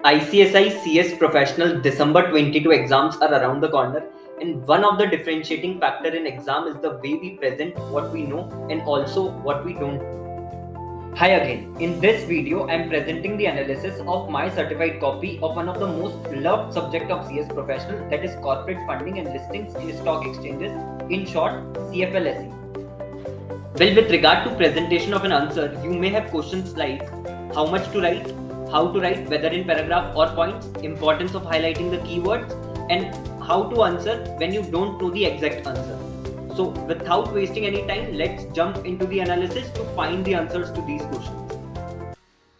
ICSI CS Professional December 22 exams are around the corner, and one of the differentiating factor in exam is the way we present what we know and also what we don't know. Hi again. In this video, I am presenting the analysis of my certified copy of one of the most loved subject of CS Professional, that is corporate funding and listings in stock exchanges, in short CFLSE. Well, with regard to presentation of an answer, you may have questions like how much to write, how to write, whether in paragraph or points, importance of highlighting the keywords, and how to answer when you don't know the exact answer. So without wasting any time, let's jump into the analysis to find the answers to these questions.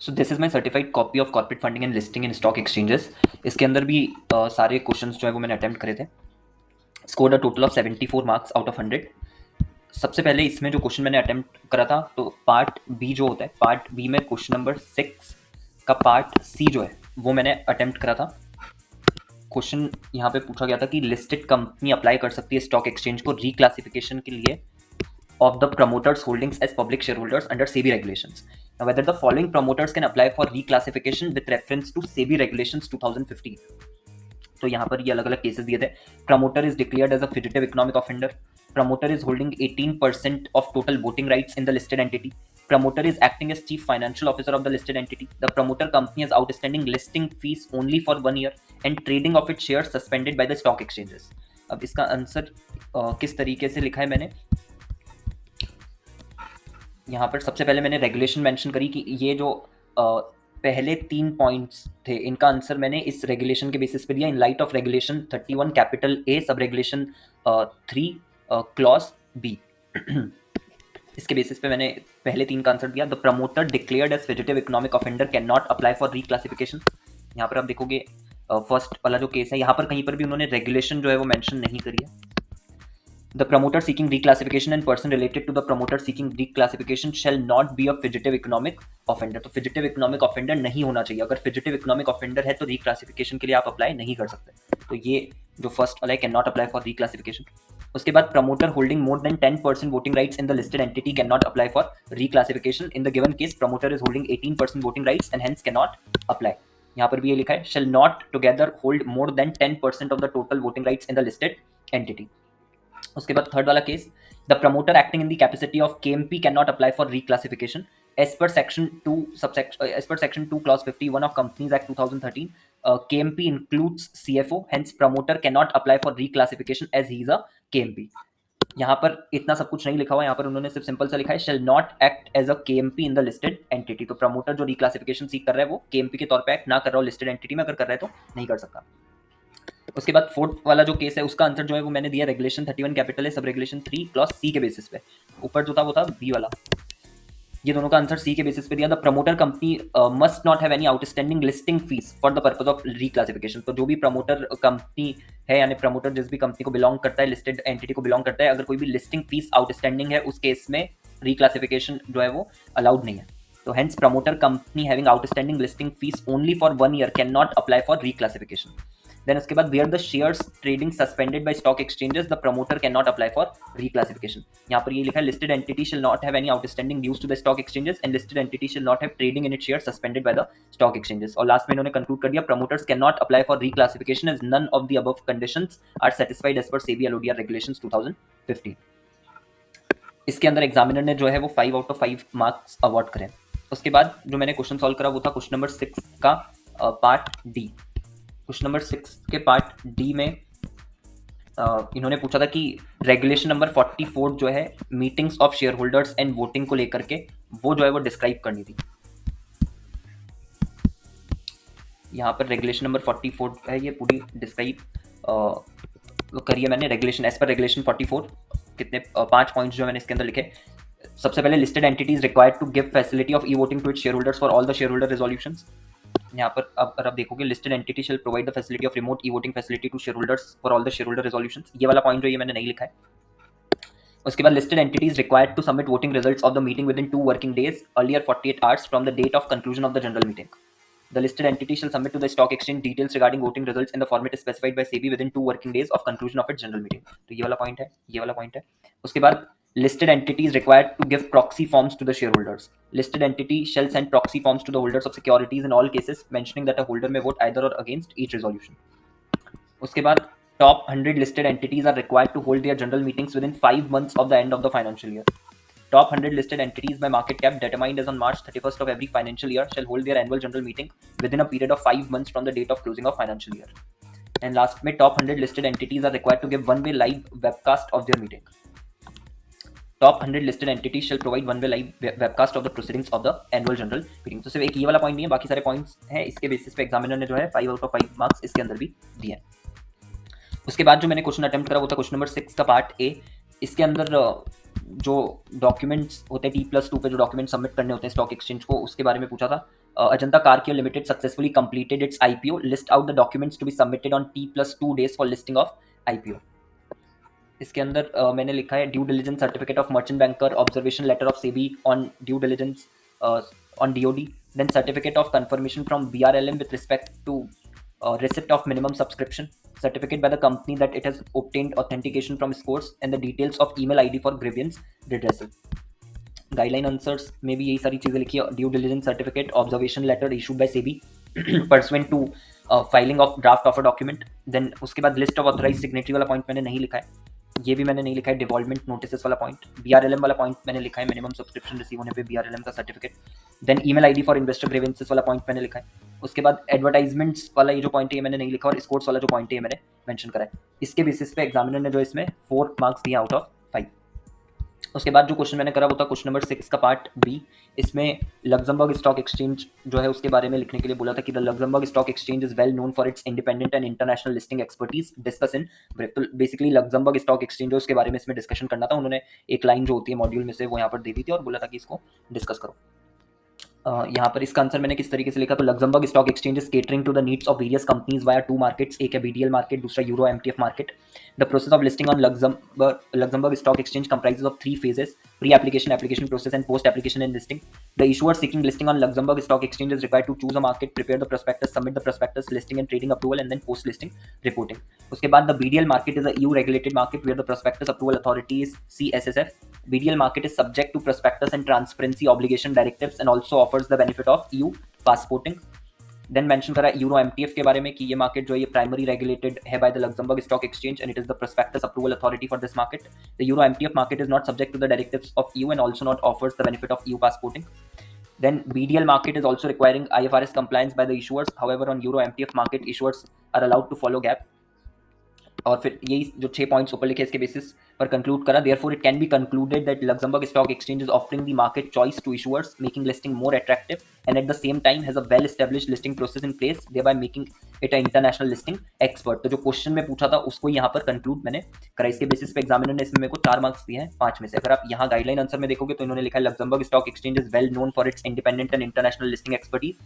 So this is my certified copy of corporate funding and listing in stock exchanges. इसके अंदर भी सारे questions जो है वो मैंने attempt करे थे. Scored a total of 74 marks out of 100. सबसे पहले इसमें जो क्वेश्चन मैंने अटैम्प्ट करा था, तो पार्ट बी जो होता है, पार्ट बी में क्वेश्चन नंबर 6 का पार्ट सी जो है वो मैंने अटैम्प्ट करा था. क्वेश्चन यहाँ पे पूछा गया था कि लिस्टेड कंपनी अप्लाई कर सकती है स्टॉक एक्सचेंज को रिक्लासिफिकेशन के लिए of the promoters holdings as public shareholders under SEBI regulations. Now, whether the following promoters can apply for reclassification with reference to SEBI regulations 2015. तो यहाँ पर ये अलग अलग केसेस दिए थे. Promoter is declared as a fugitive economic offender. Promoter is holding 18% of total voting rights in the listed entity. Promoter is acting as chief financial officer of the listed entity. The promoter company has outstanding listing fees only for 1 year and trading of its shares suspended by the stock exchanges. अब इसका answer किस तरीके से लिखा है मैंने, यहाँ पर सबसे पहले मैंने रेगुलेशन मेंशन करी कि ये जो पहले 3 पॉइंट्स थे, इनका आंसर मैंने इस रेगुलेशन के बेसिस पे दिया in light of regulation 31 capital A sub regulation 3 clause B. इसके बेसिस पे मैंने पहले 3 का आंसर दिया. The promoter declared as fugitive economic offender can not apply for reclassification. यहाँ पर आप देखोगे फर्स्ट वाला जो केस है, यहाँ पर कहीं पर भी उन्होंने रेगुलेशन जो है वो मेंशन नहीं करी है. The promoter seeking reclassification and person related to the promoter seeking reclassification shall not be a fugitive economic offender. तो fugitive economic offender नहीं होना चाहिए. अगर fugitive economic offender है तो reclassification के लिए आप अप्लाई नहीं कर सकते. तो ये जो फर्स्ट वाला है, can not apply for reclassification. उसके बाद promoter holding more than 10% voting rights in the listed entity cannot apply for reclassification. In the given case, promoter is holding 18% voting rights and hence cannot apply. यहाँ पर भी ये लिखा है shall not together hold more than 10% of the total voting rights in the listed entity. उसके बाद third वाला case, the promoter acting in the capacity of KMP can not apply for reclassification as per section 2 clause 51 of companies act 2013. KMP includes CFO, hence promoter can not apply for reclassification as he is a KMP. यहाँ पर इतना सब कुछ नहीं लिखा हुआ, यहाँ पर उन्होंने सिर्फ सिंपल सा लिखा है shall not act as a KMP in the listed entity. तो प्रमोटर जो रिक्लासिफिकेशन सीख कर रहा है वो केएमपी के तौर पे एक्ट ना कर रहा हो लिस्टेड एंटिटी में, अगर कर रहा है तो नहीं कर सकता. उसके बाद फोर्थ वाला जो केस है उसका आंसर जो है वो मैंने दिया रेगुलेशन 31 कैपिटल है सब रेगुलेशन 3 क्लॉज सी के बेसिस पे. ऊपर जो था वो था बी वाला. ये दोनों का आंसर सी के बेसिस पे दिया. The promoter company must not have any outstanding listing fees for the purpose of reclassification. तो जो भी प्रमोटर कंपनी है, यानी प्रमोटर जिस भी कंपनी को बिलोंग करता है, लिस्टेड एंटिटी को बिलोंग करता है, अगर कोई भी लिस्टिंग फीस आउटस्टैंडिंग है उस केस में रिक्लासिफिकेशन जो है वो अलाउड नहीं है. तो hence promoter company having outstanding listing fees only for 1 year can not apply for reclassification. Then उसके बाद where the shares trading suspended by stock exchanges the promoter can not apply for reclassification. यहाँ पर ये लिखा है listed entity shall not have any outstanding dues to the stock exchanges and listed entity shall not have trading in its shares suspended by the stock exchanges. और last में इन्होंने conclude कर दिया promoters can not apply for reclassification as none of the above conditions are satisfied as per SEBI LODR regulations 2015. इसके अंदर examiner ने जो है वो 5 out of 5 मार्क्स अवार्ड करे. उसके बाद जो मैंने क्वेश्चन सॉल्व करा वो था क्वेश्चन नंबर 6 का पार्ट डी. क्वेश्चन नंबर 6 के पार्ट डी में इन्होंने पूछा था कि रेगुलेशन नंबर 44 जो है meetings of share holders and voting को लेकर के वो जो है वो डिस्क्राइब करनी थी. यहाँ पर रेगुलेशन नंबर 44 है, ये पूरी डिस्क्राइब करिए मैंने. रेगुलेशन एज पर रेगुलेशन 44 कितने 5 पॉइंट्स जो मैंने इसके अंदर लिखे. सबसे पहले listed entities required to give facility of e voting to its share holders for all the share holder resolutions. यहाँ पर अब आप देखोगे listed entity shall provide the facility of remote e voting facility to share holders for all the share holder resolutions. ये वाला point जो ये मैंने नहीं लिखा है. उसके बाद listed entities required to submit voting results of the meeting within 2 working days earlier 48 hours from the date of conclusion of the general meeting. The listed entity shall submit to the stock exchange details regarding voting results in the format specified by SEBI within 2 working days of conclusion of its general meeting. तो ये वाला point है, ये वाला point है. उसके बाद listed entity is required to give proxy forms to the shareholders. Listed entity shall send proxy forms to the holders of securities in all cases, mentioning that a holder may vote either or against each resolution. उसके बाद top 100 listed entities are required to hold their general meetings within 5 months of the end of the financial year. Top 100 listed entities by market cap determined as on March 31st of every financial year shall hold their annual general meeting within a period of 5 months from the date of closing of financial year. And last में top 100 listed entities are required to give one-way live webcast of their meeting. Top 100 listed entities shall provide one-way live webcast of the proceedings of the annual general meeting. तो सिर्फ एक ये वाला point नहीं है, बाकी सारे पॉइंट्स हैं, इसके बेसिस पे एग्जामिनर ने जो है 5 आउट ऑफ 5 मार्क्स इसके अंदर भी दिए हैं. उसके बाद जो मैंने क्वेश्चन अटेम्प्ट करा वो था क्वेश्चन नंबर 6 का पार्ट ए. इसके अंदर जो डॉक्यूमेंट्स होते हैं T+2 पे जो डॉक्यूमेंट सबमिट करने होते हैं स्टॉक एक्सचेंज को, उसके बारे में पूछा था. Ajanta Car Care Limited successfully completed its IPO. List out the documents to be submitted on T+2 days for listing of IPO. इसके अंदर मैंने लिखा है due diligence certificate of merchant banker, observation letter of SEBI on due diligence on DOD, then certificate of confirmation from BRLM with respect to receipt of minimum subscription, certificate by the company that it has obtained authentication from scores, and the details of email ID for grievance redressal. Guideline answers में भी यही सारी चीज़ें लिखी है. Due diligence certificate, observation letter issued by SEBI pursuant to filing of draft offer document. Then उसके बाद list of authorise signatory वाला पॉइंट मैंने नहीं लिखा है, ये भी मैंने नहीं लिखा है. डिवॉल्वमेंट नोटिस वाला पॉइंट, BRLM वाला पॉइंट मैंने लिखा है, मिनिमम सब्सक्रिप्शन रिसीव होने पे BRLM का certificate. Then email ID for investor grievances वाला पॉइंट मैंने लिखा है. उसके बाद एडवर्टाइजमेंट्स वाला ये जो पॉइंट है ये मैंने नहीं लिखा, और स्कोर्स वाला जो पॉइंट है ये मैंने मेंशन करा है. इसके बेसिस पे एग्जामिनर ने जो इसमें 4 मार्क्स दिया आउट ऑफ 5. उसके बाद जो क्वेश्चन मैंने करा वो था क्वेश्चन नंबर 6 का पार्ट बी. इसमें लग्जमबर्ग स्टॉक एक्सचेंज जो है उसके बारे में लिखने के लिए बोला था कि the Luxembourg stock exchange is well known for its independent and international listing expertise, discuss in brief. तो बेसिकली लग्जमबर्ग स्टॉक एक्सचेंज है उसके बारे में इसमें डिस्कशन करना था. उन्होंने एक लाइन जो होती है मॉड्यूल में से वो यहाँ पर दे दी थी और बोला था कि इसको डिस्कस करो. यहाँ पर इसका आंसर मैंने किस तरीके से लिखा, तो Luxembourg stock exchange is catering to the needs of various companies via 2 markets, एक है BDL मार्केट, दूसरा euro MTF market. The process of listing on Luxembourg stock exchange comprises of 3 phases: pre-application, application process, and post-application and listing. The issuer seeking listing on Luxembourg Stock Exchange is required to choose a market, prepare the prospectus, submit the prospectus, listing and trading approval, and then post-listing reporting. उसके बाद the BDL market is a EU regulated market where the prospectus approval authority is CSSF. BDL market is subject to prospectus and transparency obligation directives and also offers the benefit of EU passporting. Then mention करा euro MTF के बारे में कि ये market जो है ये primary regulated है by the Luxembourg stock exchange and it is the prospectus approval authority for this market. The euro MTF market is not subject to the directives of EU and also not offers the benefit of EU passporting. Then BDL market is also requiring IFRS compliance by the issuers. However, on Euro MTF market, issuers are allowed to follow GAAP. और फिर यही जो 6 points ऊपर लिखे इसके basis पर conclude करा. Therefore, it can be concluded that Luxembourg Stock Exchange is offering the market choice to issuers, making listing more attractive, and at the same time has a well-established listing process in place, thereby making it an international listing expert. तो जो question में पूछा था उसको यहाँ पर conclude मैंने करा. इसके बेसिस पे एग्जामिनर ने इसमें मेरे को 4 मार्क्स दिए हैं 5 में से. अगर आप यहाँ गाइडलाइन आंसर में देखोगे तो इन्होंने लिखा है Luxembourg Stock Exchange is well known for its independent and international listing expertise.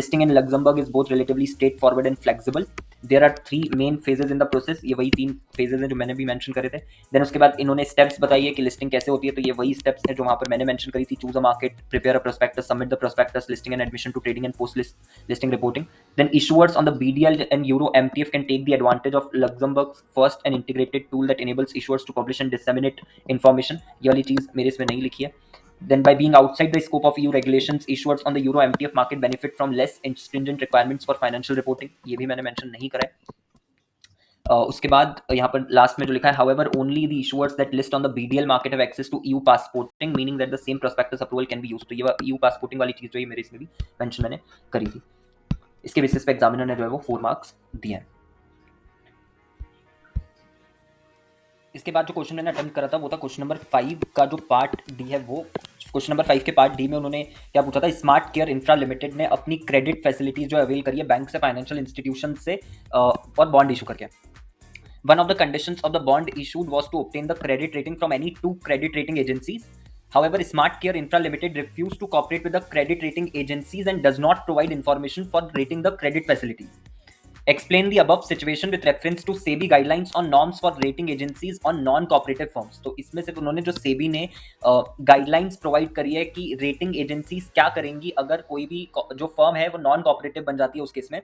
Listing in Luxembourg is both relatively straightforward and flexible. There are 3 main phases in the process. ये वही 3 phases हैं जो मैंने भी मेंशन करे थे. Then उसके बाद इन्होंने स्टेप्स बताई है कि लिस्टिंग कैसे होती है, तो ये वही स्टेप्स हैं जो वहाँ पर मैंने मेंशन करी थी. Choose a market, prepare a prospectus, submit the prospectus, listing and admission to trading and post listing reporting. Then issuers on the BDL and Euro MTF can take the advantage of Luxembourg's first and integrated tool that enables issuers to publish and disseminate information. ये वाली चीज़ मेरे इसमें नहीं लिखी है. Then by being outside the scope of EU regulations, issuers on the Euro MTF market benefit from less stringent requirements for financial reporting. ये भी मैंने मेंशन नहीं करा है. उसके बाद यहाँ पर लास्ट में जो लिखा है, however only the issuers that list on the BDL market have access to EU passporting, meaning that the same prospectus approval can be used. तो ये EU passporting वाली चीज़ जो है मेरे इसमें भी मेंशन मैंने करी थी. इसके बेसिस पे एग्जामिनर ने जो है वो 4 मार्क्स दिए हैं. इसके बाद जो क्वेश्चन मैंने अटेम्प्ट करा था वो था क्वेश्चन नंबर 5 का जो पार्ट डी है. वो क्वेश्चन नंबर 5 के पार्ट डी में उन्होंने क्या पूछा था, स्मार्ट केयर इंफ्रा लिमिटेड ने अपनी क्रेडिट फैसिलिटीज जो अवेल करी है बैंक से, फाइनेंशियल इंस्टीट्यूशन से और बॉन्ड इशू करके. One of the conditions of the bond issued was to obtain the credit rating from any 2 credit rating agencies. However, Smart Care Infra Limited refused to cooperate with the credit rating agencies and does not provide information for rating the credit facilities. Explain the above situation with reference to SEBI guidelines on norms for rating agencies on non-cooperative firms. तो इसमें से उन्होंने जो SEBI ने guidelines provide करी है कि rating agencies क्या करेंगी अगर कोई भी जो फर्म है वो नॉन कोऑपरेटिव बन जाती है उस केस में.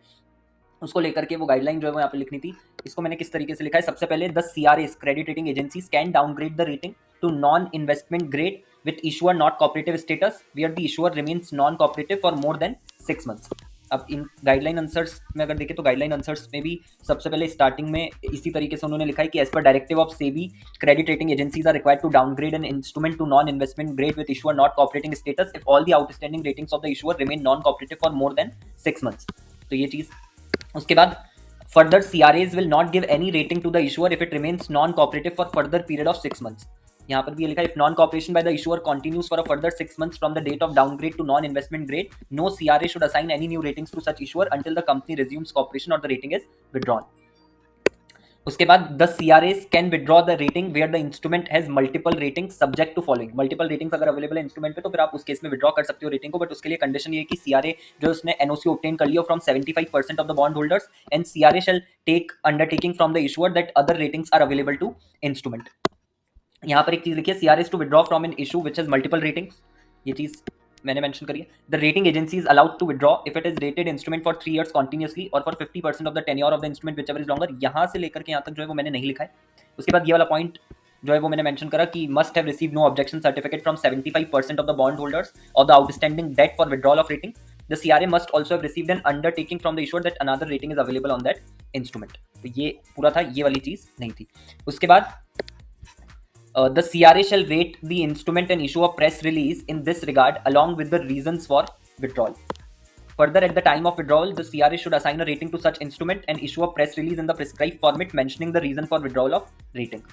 उसको लेकर के वो गाइडलाइन जो है वो यहाँ पे लिखनी थी। इसको मैंने किस तरीके से लिखा है, सबसे पहले the CRAs credit rating agencies can downgrade the rating to non investment grade with issuer not cooperative status where the issuer remains non cooperative for more than 6 months. अब इन गाइडलाइन आंसर्स में अगर देखें तो गाइडलाइन आंसर्स में भी सबसे पहले स्टार्टिंग में इसी तरीके से उन्होंने लिखा है कि as per directive of SEBI credit rating agencies are required to downgrade an instrument to non investment grade with issuer not cooperating status if all the outstanding ratings of the issuer remain non cooperative for more than 6 months. तो ये चीज, उसके बाद further CRAs will not give any rating to the issuer if it remains non-cooperative for further period of 6 months। यहाँ पर भी ये लिखा है if non-cooperation by the issuer continues for a further 6 months from the date of downgrade to non-investment grade, no CRA should assign any new ratings to such issuer until the company resumes cooperation or the rating is withdrawn। उसके बाद the CRAs can withdraw the rating where the instrument has multiple rating subject to following. Multiple ratings अगर available है instrument पे तो फिर आप उस case में विड्रॉ कर सकते हो रेटिंग को, बट उसके लिए कंडीशन ये है कि CRA जो उसने NOC ऑब्टेन कर लिया from 75% of the bond holders and CRA shall take undertaking from the issuer that other ratings are available to instrument. यहाँ पर एक चीज लिखी है CRAs to withdraw from an issue which has multiple ratings, ये चीज मैंने मेंशन करी है। The rating agency is allowed to withdraw if it is rated instrument for 3 years continuously और for 50% of the tenure of the instrument whichever is longer. यहाँ से लेकर के यहाँ तक जो है वो मैंने नहीं लिखा है। उसके बाद ये वाला पॉइंट जो है वो मैंने मेंशन करा कि must have receive no objection certificate from 75% of the bond holders of the outstanding debt for withdrawal of rating. The CRA must also have received an undertaking from the issuer that another rating is available on that instrument. तो ये पूरा था, ये वाली चीज नहीं थी। उसके बाद the CRA shall rate the instrument and issue a press release in this regard along with the reasons for withdrawal. Further, at the time of withdrawal, the CRA should assign a rating to such instrument and issue a press release in the prescribed format mentioning the reason for withdrawal of rating.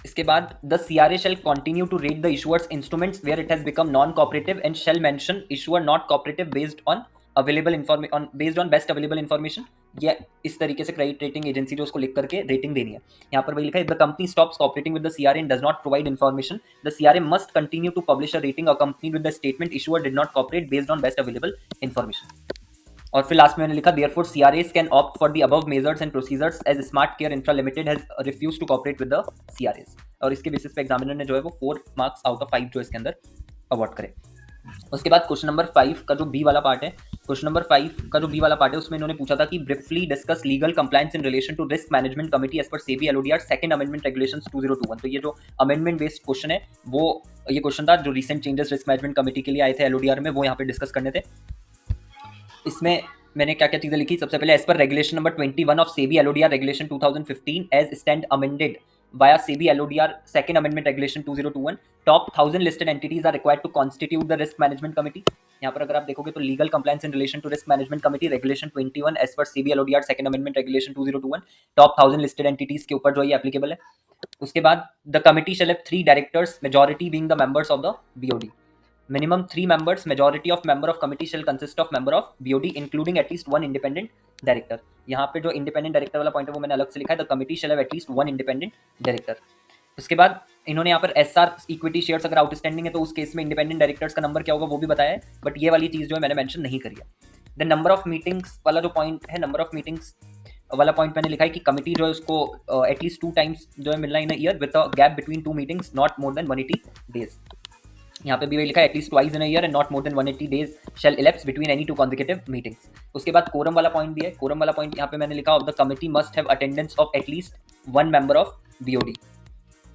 इसके बाद the CRA shall continue to rate the issuer's instruments where it has become non-cooperative and shall mention issuer not cooperative based on based on best available information. ये इस तरीके से credit rating agency जो उसको लिख करके रेटिंग देनी है। यहाँ पर वही लिखा है the company stops cooperating with the CRA and does not provide information, the CRA must continue to publish a rating accompanied with the statement issuer did not cooperate based on best available information. और फिर last में मैंने लिखा therefore CRAs can opt for the above measures and procedures as Smart Care Infra Limited has refuse to cooperate with the CRAs। और इसके basis पे examiner ने जो है वो 4 मार्क्स आउट ऑफ 5 जो इसके अंदर अवार्ड करे। उसके बाद क्वेश्चन नंबर 5 का जो बी वाला पार्ट है, क्वेश्चन नंबर 5 का जो बी वाला पार्ट है उसमें इन्होंने पूछा था कि briefly discuss legal compliance in relation to risk management committee as per SEBI LODR second amendment regulations 2021। तो ये जो अमेंडमेंट बेस्ड क्वेश्चन है वो ये क्वेश्चन था जो recent changes risk management committee के लिए आए थे LODR में, वो यहाँ पे डिस्कस करने थे। इसमें मैंने क्या क्या चीजें लिखी, सबसे पहले as per regulation number 21 of SEBI LODR regulation 2015 as stand amended via SEBI LODR second amendment regulation 2021 top 1000 listed entities are required to constitute the risk management committee। यहाँ पर अगर आप देखोगे तो legal compliance in relation to risk management committee regulation 21 as per SEBI LODR second amendment regulation 2021 top 1000 listed entities के ऊपर जो ये एप्लीकेबल है। उसके बाद the committee shall have 3 directors majority being the members of the BOD। minimum 3 members, majority of member of committee shall consist of member of BOD including at least 1 independent director। यहाँ पे जो independent director वाला point है वो मैंने अलग से लिखा है, the committee shall have at least 1 independent director. उसके बाद इन्होंने यहाँ पर SR इक्विटी शेयर्स अगर आउटस्टैंडिंग है तो उस केस में इंडिपेंडेंट डायरेक्टर्स का नंबर क्या होगा वो भी बताया है, बट ये वाली चीज जो है मैंने मेंशन नहीं करी है। द नंबर ऑफ मीटिंग्स वाला जो पॉइंट है, नंबर ऑफ मीटिंग्स वाला पॉइंट मैंने लिखा है कि कमिटी जो है उसको एटलीस्ट 2 टाइम्स जो है मिलना in a year with a gap between 2 meetings not more than 180 days. यहाँ पे भी वही लिखा है at least twice in a year and not more than 180 days shall elapse between any 2 consecutive meetings. उसके बाद कोरम वाला पॉइंट भी है, कोरम वाला पॉइंट यहाँ पे मैंने लिखा of the committee must have attendance of at least 1 member of BOD,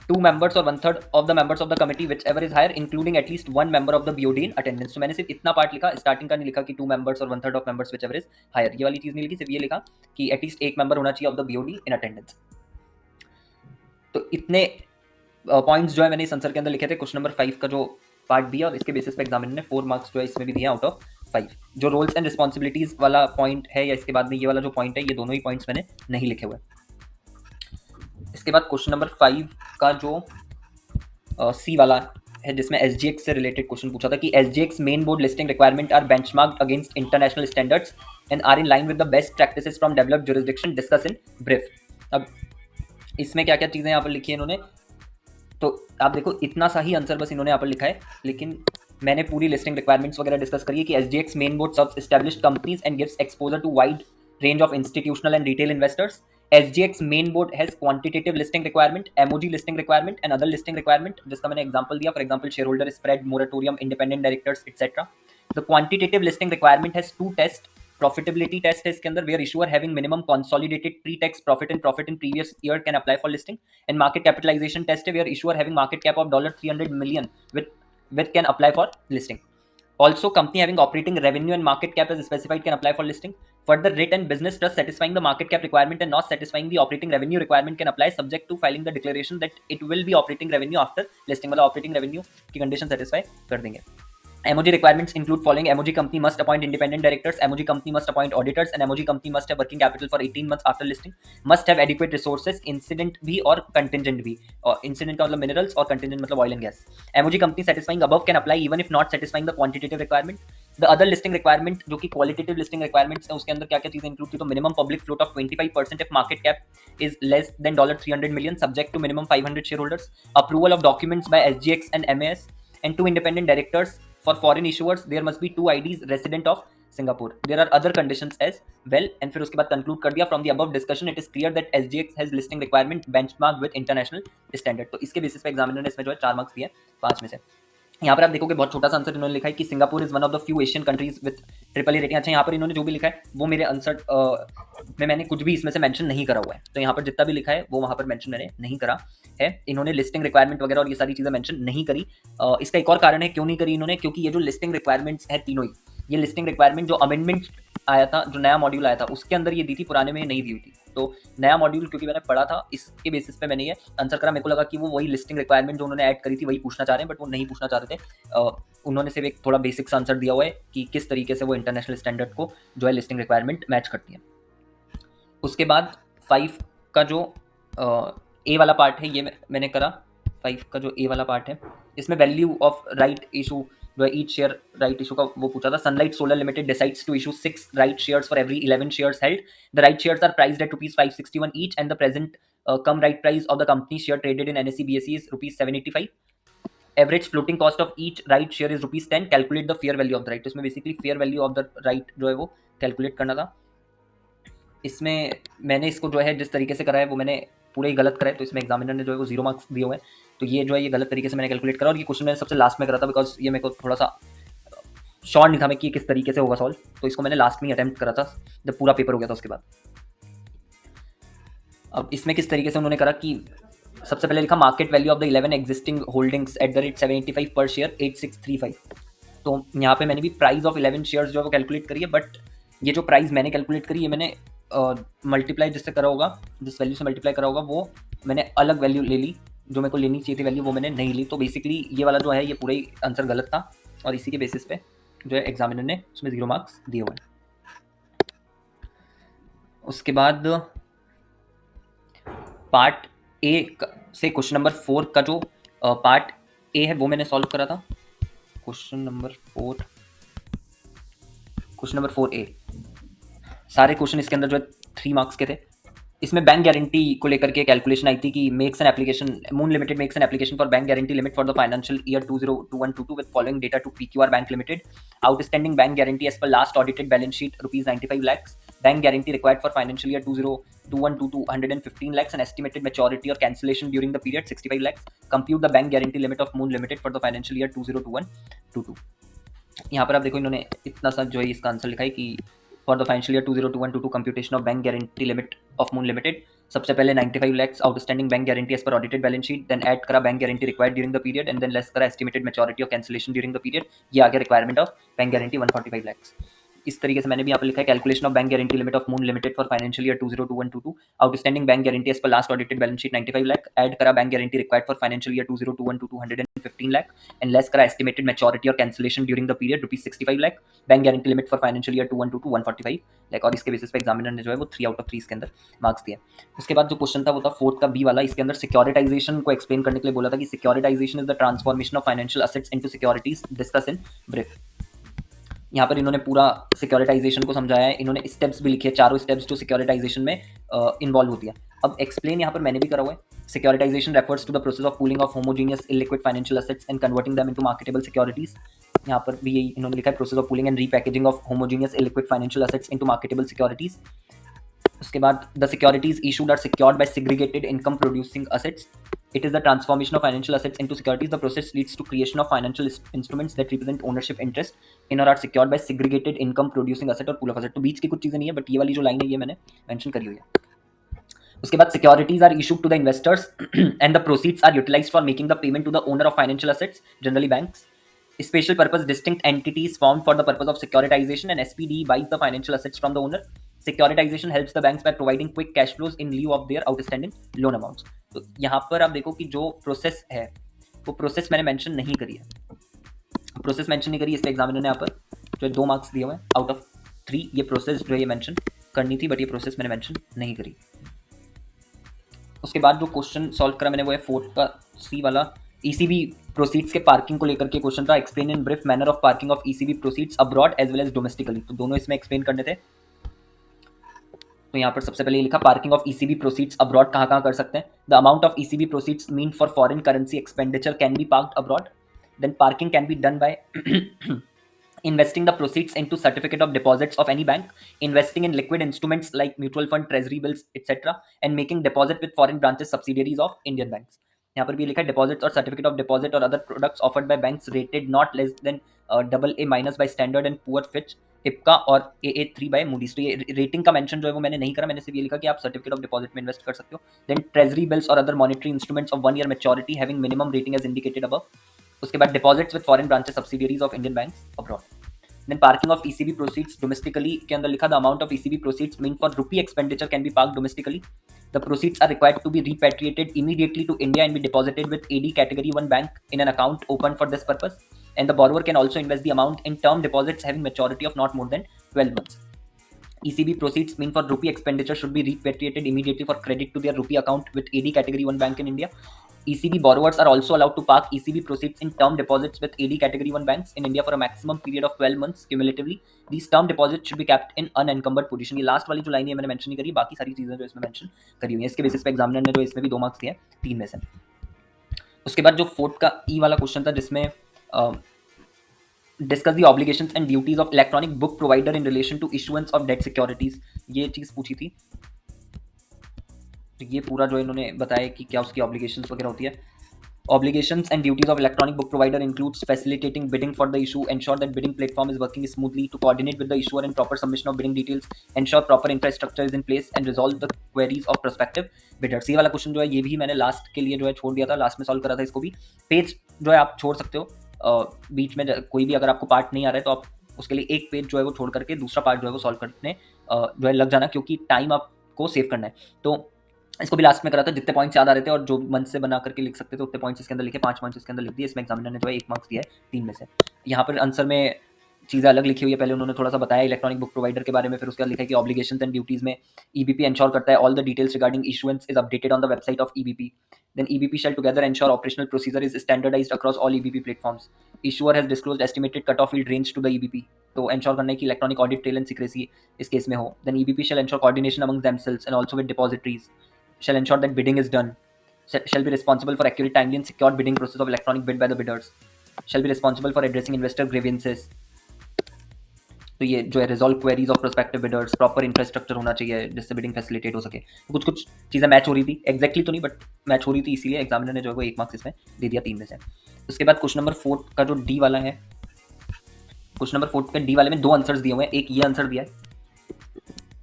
2 members or 1/3 of the members of the committee whichever is higher including at least 1 member of the BOD in attendance। तो मैंने सिर्फ इतना part लिखा, starting का नहीं लिखा कि 2 members और 1/3 of members whichever is higher, ये वाली चीज नहीं लिखी, सिर्फ ये लिखा कि एटलीस्ट 1 member होना चाहिए of the BOD in attendance. तो इतने पॉइंट्स जो है मैंने इस आंसर के अंदर लिखे थे क्वेश्चन नंबर 5 का जो पार्ट बी है, और इसके बेसिस पे एग्जामिनर ने 4 मार्क्स जो है इसमें भी दिए आउट ऑफ 5। जो रोल्स एंड रिस्पॉन्सिबिलिटीज वाला पॉइंट है या इसके बाद में ये वाला जो पॉइंट है, ये दोनों ही पॉइंट्स मैंने नहीं लिखे हुए। इसके बाद क्वेश्चन नंबर 5 का जो सी वाला है जिसमें SGX से रिलेटेड क्वेश्चन पूछा था कि SGX main board listing requirement are benchmarked against international standards and are in line with the best practices from developed jurisdiction discuss in brief. अब इसमें क्या क्या चीज़ें यहाँ पर लिखी है इन्होंने, तो आप देखो इतना सा ही आंसर बस इन्होंने यहाँ पर लिखा है, लेकिन मैंने पूरी लिस्टिंग रिक्वायरमेंट्स वगैरह डिस्कस करी है कि SGX main board serves established companies and gives exposure to wide range of institutional and retail investors। SGX main board has quantitative listing requirement, MOG listing requirement and other listing requirement, जिसका मैंने example दिया, for example shareholder spread, moratorium, independent directors etc। The quantitative listing requirement has 2 tests profitability test है इसके अंदर, where issuer having minimum consolidated pre tax profit in previous year can apply for listing. And market capitalisation test है, where issuer having market cap of $300 million with can apply for listing. Also, company having operating revenue and market cap as specified can apply for listing. Further, REIT and business trust satisfying the market cap requirement and not satisfying the operating revenue requirement can apply, subject to filing the declaration that it will be operating revenue after listing. मतलब operating revenue की condition satisfy कर देंगे। MOG requirements include following: MOG company must appoint independent directors, MOG company must appoint auditors, and MOG company must have working capital for 18 months after listing, must have adequate resources, incident भी और contingent भी, और incident का मतलब minerals और contingent मतलब oil and gas. MOG company satisfying above can apply even if not satisfying the quantitative requirement. The other listing requirement जो कि qualitative listing requirements है, उसके अंदर क्या क्या चीजें इंक्लूड की, तो minimum public float of 25% if market cap is less than $300 million, subject to minimum 500 shareholders, approval of documents by SGX and MAS, and 2 independent directors. For foreign issuers, there must be 2 IDs resident of Singapore. There are other conditions as well. And फिर उसके बाद conclude कर दिया, from the above discussion it is clear that SGX has listing requirement benchmark with international standard. तो इसके basis पे examiner ने इसमें जो है 4 मार्क्स दिए 5 में से। यहाँ पर आप देखोगे बहुत छोटा सा आंसर इन्होंने लिखा है कि Singapore is one of the few Asian countries with triple A rating. अच्छा, यहाँ पर इन्होंने जो भी लिखा है वो मेरे आंसर में मैंने कुछ भी इसमें से मेंशन नहीं करा हुआ है, तो यहाँ पर जितना भी लिखा है वो वहाँ पर मेंशन मैंने नहीं करा है। इन्होंने लिस्टिंग रिक्वायरमेंट वगैरह और ये सारी चीज़ें मेंशन नहीं करी। इसका एक और कारण है क्यों नहीं करी इन्होंने, क्योंकि ये जो लिस्टिंग रिक्वायरमेंट्स है तीनों ही, ये लिस्टिंग रिक्वायरमेंट जो अमेंडमेंट आया था, जो नया मॉड्यूल आया था उसके अंदर ये दी थी, पुराने में नहीं दी हुई थी। तो नया मॉड्यूल क्योंकि मैंने पढ़ा था, इसके बेसिस पे मैंने ये आंसर करा। मेरे को लगा कि वो वही लिस्टिंग रिक्वायरमेंट जो उन्होंने ऐड करी थी वही पूछना चाह रहे हैं, बट वो नहीं पूछना चाह रहे थे। उन्होंने सिर्फ एक थोड़ा बेसिक्स आंसर दिया हुआ है कि किस तरीके से वो इंटरनेशनल स्टैंडर्ड को जो है लिस्टिंग रिक्वायरमेंट मैच करती है। उसके बाद 5 का जो ए वाला पार्ट है ये मैंने करा। 5 का जो ए वाला पार्ट है इसमें वैल्यू ऑफ राइट इशू जो है ईच शेयर राइट इशू का वो पूछा था। Sunlight solar limited decides to issue 6 right shares for every 11 shares held. The right shares are priced at ₹561 each and the present cum right price of the company share traded in NSE BSE is ₹785। Average floating cost of each right share is ₹10। Calculate the fair value of the right. इसमें basically fair value of the right जो है वो calculate करना था। इसमें मैंने इसको जो है जिस तरीके से करा है वो मैंने पूरे ही गलत करा है, तो इसमें एग्जामिनर ने जो है वो 0 मार्क्स दिए हुए हैं। तो ये जो है ये गलत तरीके से मैंने कैलकुलेट करा और ये क्वेश्चन मैंने सबसे लास्ट में करा था, बिकॉज ये मेरे को थोड़ा सा श्योर नहीं था मैं कि किस तरीके से होगा सॉल्व, तो इसको मैंने लास्ट में अटेम्प्ट करा था जब पूरा पेपर हो गया था उसके बाद। अब इसमें किस तरीके से उन्होंने करा कि सबसे पहले लिखा market value of the 11 existing holdings at the rate 785 पर शेयर 8635। तो यहाँ पे मैंने भी प्राइस ऑफ 11 शेयर्स जो है वो कैलकुलेट करी है, बट ये जो प्राइस मैंने कैलकुलेट करी है मैंने मल्टीप्लाई जिससे करा होगा, जिस वैल्यू से मल्टीप्लाई करा होगा वो मैंने अलग वैल्यू ले ली, जो मेरे को लेनी चाहिए थी वैल्यू वो मैंने नहीं ली। तो बेसिकली ये वाला जो है ये पूरा ही आंसर गलत था और इसी के बेसिस पे जो है एग्जामिनर ने उसमें 0 मार्क्स दिए हुए हैं। उसके बाद पार्ट ए से क्वेश्चन नंबर 4 का जो पार्ट ए है वो मैंने सॉल्व करा था। क्वेश्चन नंबर 4A सारे क्वेश्चन इसके अंदर जो है 3 मार्क्स के थे। इसमें बैंक गारंटी को लेकर के कैलकुलेशन आई थी कि makes an application Moon limited makes an application for bank guarantee limit for the financial year 2021-22 with following data to PQR bank limited. Outstanding bank guarantee as per last audited balance sheet ₹95 lakhs। Bank guarantee required for financial year 2021-22 115 lakhs and estimated maturity or cancellation during the period 65 lakhs। Compute the bank guarantee limit of Moon Limited for the financial year 2021-22। यहाँ पर आप देखो इन्होंने इतना सा जो है इसका आंसर लिखा है कि for the financial year 2021-22 computation of bank guarantee limit of Moon limited. सबसे पहले 95 lakhs outstanding bank guarantee as per audited balance sheet, then add करा bank guarantee required during the period and then less करा estimated maturity और cancellation during the period. ये आ गया requirement of bank guarantee 145 lakhs। इस तरीके से मैंने भी यहाँ पर लिखा है calculation of bank guarantee limit of Moon limited for financial year 2021-22 outstanding bank guarantee as per last audited balance sheet 95 lakh, add करा bank guarantee required for financial year 2021-22 115 lakh and less करा estimated maturity और cancellation during the period ₹65 lakh। Bank guarantee limit for financial year 2022 145 lakh और इसके basis पे examiner ने जो है वो 3 out of 3 इसके अंदर मार्क्स दिए। उसके बाद जो क्वेश्चन था वो था 4th का बी वाला। इसके अंदर सिक्योरिटाइजेशन को एक्सप्लेन करने के लिए बोला था कि securitisation is the transformation of financial assets into securities, discuss in brief. यहाँ पर इन्होंने पूरा सिक्योरिटाइजेशन को समझाया है, इन्होंने स्टेप्स भी लिखे, चारों स्टेप्स जो सिक्योरिटाइजेशन में इन्वॉल्व होती है। अब एक्सप्लेन यहाँ पर मैंने भी करा हुआ है। Securitisation refers to the process of pooling of homogeneous illiquid financial assets and converting them into marketable securities. यहाँ पर भी यही इन्होंने लिखा है, process of pooling and repackaging of homogeneous illiquid financial assets into marketable securities. उसके बाद the securities issued are secured by segregated income producing assets. It is the transformation of financial assets into securities. The process leads to creation of financial instruments that represent ownership interest in or are secured by segregated income producing asset और pool of asset. तो बीच की कुछ चीज़ें नहीं है, but ये वाली जो लाइन है ये मैंने मेंशन करी हुई है. उसके बाद securities are issued to the investors and the proceeds are utilised for making the payment to the owner of financial assets, generally banks. Special purpose distinct entities formed for the purpose of securitization, and SPD buys the financial assets from the owner. Securitization helps the banks by providing quick cash flows in lieu of their outstanding loan amounts. तो यहाँ पर आप देखो कि जो process है वो process मैंने मेंशन नहीं करी है. प्रोसेस मेंशन नहीं करी, इसलिए एग्जामिनर ने यहाँ पर जो 2 मार्क्स दिए हुए हैं आउट ऑफ 3. ये प्रोसेस जो है ये मेंशन करनी थी, बट ये प्रोसेस मैंने मेंशन नहीं करी. उसके बाद जो क्वेश्चन सॉल्व करा मैंने वो है 4 का सी वाला. ECB प्रोसीड्स के पार्किंग को लेकर के क्वेश्चन था. Explain in brief manner of parking of ECB proceeds abroad as well as domestically. तो दोनों इसमें एक्सप्लेन करने थे. तो यहाँ पर सबसे पहले ये लिखा parking of ECB proceeds abroad कहाँ कहाँ कर सकते हैं. The amount of ECB proceeds mean for foreign currency expenditure can be parked abroad. Then parking can be done by investing the proceeds into certificate of deposits of any bank, investing in liquid instruments like mutual fund, treasury bills, etc., and making deposit with foreign branches subsidiaries of Indian banks. यहाँ पर भी लिखा है deposits और certificate of deposit और other products offered by banks rated not less than AA- by standard and poor Fitch, IPCA और AA3 bye Moody's. तो ये रेटिंग का मेंशन जो है वो मैंने नहीं करा. मैंने सिर्फ ये लिखा कि आप सर्टिफिकेट ऑफ डिपॉजिट में इन्वेस्ट कर सकते हो. देन ट्रेजरी बिल्स और other monetary instruments of 1 year maturity having minimum rating as indicated above. उसके बाद deposits with foreign branches subsidiaries of Indian banks abroad. Then parking of ECB proceeds domestically के अंदर लिखा the amount of ECB proceeds meant for rupee expenditure can be parked domestically. The proceeds are required to be repatriated immediately to India and be deposited with AD Category 1 bank in an account opened for this purpose. And the borrower can also invest the amount in term deposits having maturity of not more than 12 months. ECB proceeds mean for rupee expenditure should be repatriated immediately for credit to their rupee account with AD Category 1 bank in India. ECB borrowers are also allowed to park ECB proceeds in term deposits with AD Category 1 banks in India for a maximum period of 12 months cumulatively. These term deposits should be kept in unencumbered position. ये last वाली जो line है मैंने mention नहीं करी, बाकी सारी चीजें जो इसमें मेंशन करी हुई है. इसके बेसिस पे एग्जामिनर ने जो इसमें भी 2 मार्क्स दिए 3 में से. उसके बाद जो 4 का ई वाला क्वेश्चन था जिसमें discuss the obligations and duties of electronic book provider in relation to issuance of debt securities, ये चीज पूछी थी. तो ये पूरा जो इन्होंने बताया कि क्या उसकी ऑब्लिगेशंस वगैरह होती है. Obligations and duties of electronic book provider includes facilitating bidding for the issue, ensure that bidding platform is working smoothly, to coordinate with the issuer in proper submission of bidding details, ensure proper infrastructure is in place and resolve the queries of prospective bidders. ये वाला question जो है ये भी मैंने last के लिए जो है छोड़ दिया था, लास्ट में सॉल्व करा था इसको भी. पेज जो है आप छोड़ सकते हो, बीच में कोई भी अगर आपको पार्ट नहीं आ रहा है तो आप उसके लिए एक पेज जो है वो छोड़ करके दूसरा पार्ट जो है वो सॉल्व करने जो है लग जाना, क्योंकि टाइम आपको सेव करना है. तो इसको भी लास्ट में करा था. जितने पॉइंट्स याद आ रहे थे और जो मन से बना करके लिख सकते थे उतने पॉइंट्स इसके अंदर लिखे. 5 पॉइंट्स इसके अंदर लिख दिए. इसमें एग्जामिनर ने जो है 1 मार्क्स दिया है 3 में से. यहाँ पर आंसर में चीज़ें अलग लिखी हुई है. पहले उन्होंने थोड़ा सा बताया इलेक्ट्रॉनिक बुक प्रोवाइडर के बारे में, फिर उसके बाद लिखा है कि ऑब्लिगेशंस एंड ड्यूटीज में EBP इंश्योर करता है all the details regarding issuance is updated on the website of EBP. Then EBP shall together ensure operational procedure is standardised across all EBP platforms. Issuer has disclosed estimated cut off yield range to the EBP. तो ensure करना है कि electronic audit trail and secrecy इस case में हो. Then EBP shall ensure coordination among themselves and also with depositories, shall ensure that bidding is done, shall be responsible for accurate, timely and secure bidding process of electronic bid by the bidders, shall be responsible for addressing investor grievances. तो ये जो है resolve queries of prospective bidders, proper infrastructure होना चाहिए जिससे bidding facilitate हो सके. कुछ कुछ चीज़ें मैच हो रही थी, एग्जैक्टली तो नहीं बट मैच हो रही थी, इसीलिए एग्जामिनर ने जो है वो 1 मार्क्स इसमें दे दिया 3 में से. उसके बाद क्वेश्चन नंबर 4 का जो डी वाला है, क्वेश्चन नंबर 4 के डी वाले में 2 आंसर्स दिए हुए हैं. एक ये आंसर दिया है